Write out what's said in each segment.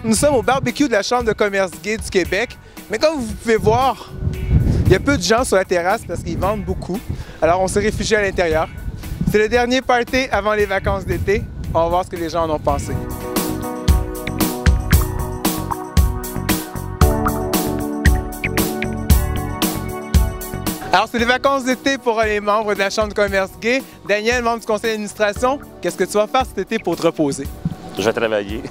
nous sommes au barbecue de la Chambre de commerce gay du Québec. Mais comme vous pouvez voir, il y a peu de gens sur la terrasse parce qu'ils vendent beaucoup. Alors on s'est réfugié à l'intérieur. C'est le dernier party avant les vacances d'été. On va voir ce que les gens en ont pensé. Alors, c'est les vacances d'été pour les membres de la Chambre de commerce gay. Daniel, membre du conseil d'administration, qu'est-ce que tu vas faire cet été pour te reposer? Je vais travailler.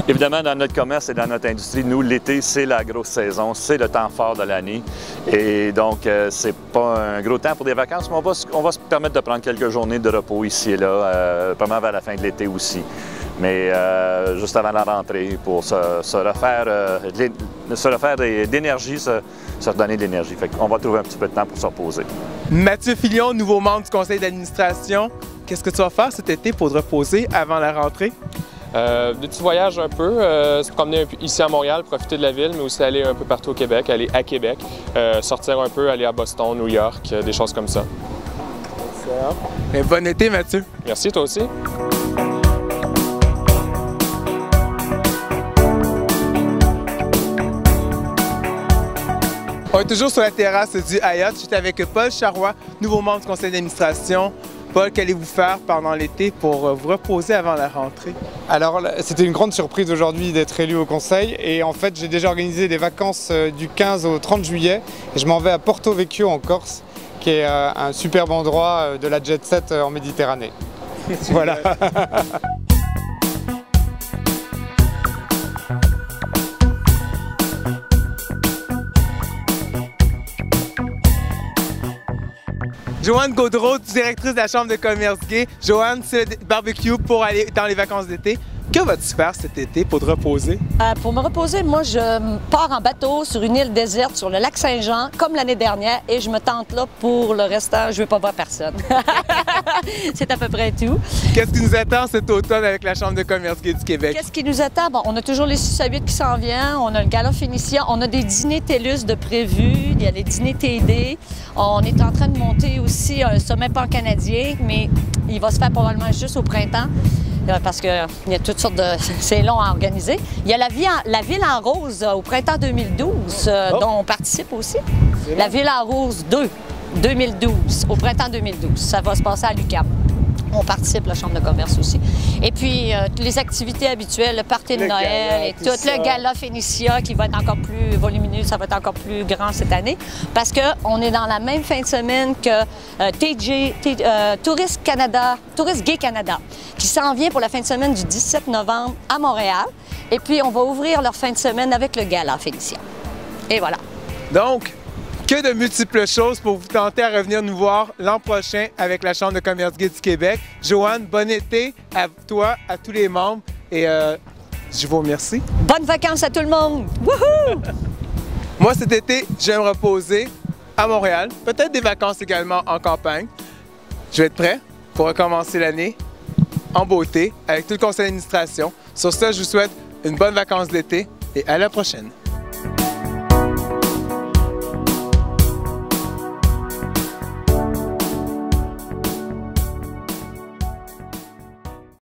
Évidemment, dans notre commerce et dans notre industrie, nous, l'été, c'est la grosse saison, c'est le temps fort de l'année. Et donc, c'est pas un gros temps pour des vacances, mais on va se permettre de prendre quelques journées de repos ici et là, probablement vers la fin de l'été aussi. Mais juste avant la rentrée, pour se refaire d'énergie, se redonner de l'énergie. Fait qu'on va trouver un petit peu de temps pour se reposer. Mathieu Filion, nouveau membre du conseil d'administration. Qu'est-ce que tu vas faire cet été pour te reposer avant la rentrée? Des petits voyages un peu, se promener ici à Montréal, profiter de la ville, mais aussi aller un peu partout au Québec, aller à Québec, sortir un peu, aller à Boston, New York, des choses comme ça. Et bon été, Mathieu! Merci, toi aussi! On est toujours sur la terrasse du Hyatt. J'étais avec Paul Charrois, nouveau membre du conseil d'administration. Paul, qu'allez-vous faire pendant l'été pour vous reposer avant la rentrée? Alors, c'était une grande surprise aujourd'hui d'être élu au conseil. Et en fait, j'ai déjà organisé des vacances du 15 au 30 juillet. Et je m'en vais à Porto Vecchio en Corse, qui est un superbe endroit de la jet set en Méditerranée. Voilà. Joanne Gaudreau, directrice de la Chambre de commerce gay. Joanne, c'est le barbecue pour aller dans les vacances d'été. Que vas-tu faire cet été pour te reposer? Pour me reposer, moi, je pars en bateau sur une île déserte sur le lac Saint-Jean, comme l'année dernière, et je me tente là pour le restant. Je ne veux pas voir personne. C'est à peu près tout. Qu'est-ce qui nous attend cet automne avec la Chambre de commerce gay du Québec? Qu'est-ce qui nous attend? Bon, on a toujours les 6 à 8 qui s'en viennent. On a le gala Phénicien. On a des dîners TELUS de prévus. Il y a les dîners TD. On est en train de monter aussi un sommet pan-canadien, mais il va se faire probablement juste au printemps. Parce qu'il y a toutes sortes de... C'est long à organiser. Il y a la Ville en Rose au printemps 2012, dont on participe aussi. La Ville en Rose 2, 2012, au printemps 2012. Ça va se passer à l'UQAM. On participe, la Chambre de commerce aussi. Et puis, les activités habituelles, le party de Noël et tout. Le gala Phénicia qui va être encore plus volumineux, ça va être encore plus grand cette année. Parce qu'on est dans la même fin de semaine que Tourist Gay Canada, qui s'en vient pour la fin de semaine du 17 novembre à Montréal. Et puis, on va ouvrir leur fin de semaine avec le gala Phénicia. Et voilà. Donc, que de multiples choses pour vous tenter à revenir nous voir l'an prochain avec la Chambre de commerce gay du Québec. Joanne, bon été à toi, à tous les membres et je vous remercie. Bonnes vacances à tout le monde! Wouhou! Moi, cet été, je vais me reposer à Montréal. Peut-être des vacances également en campagne. Je vais être prêt pour recommencer l'année en beauté avec tout le conseil d'administration. Sur ce, je vous souhaite une bonne vacances d'été et à la prochaine.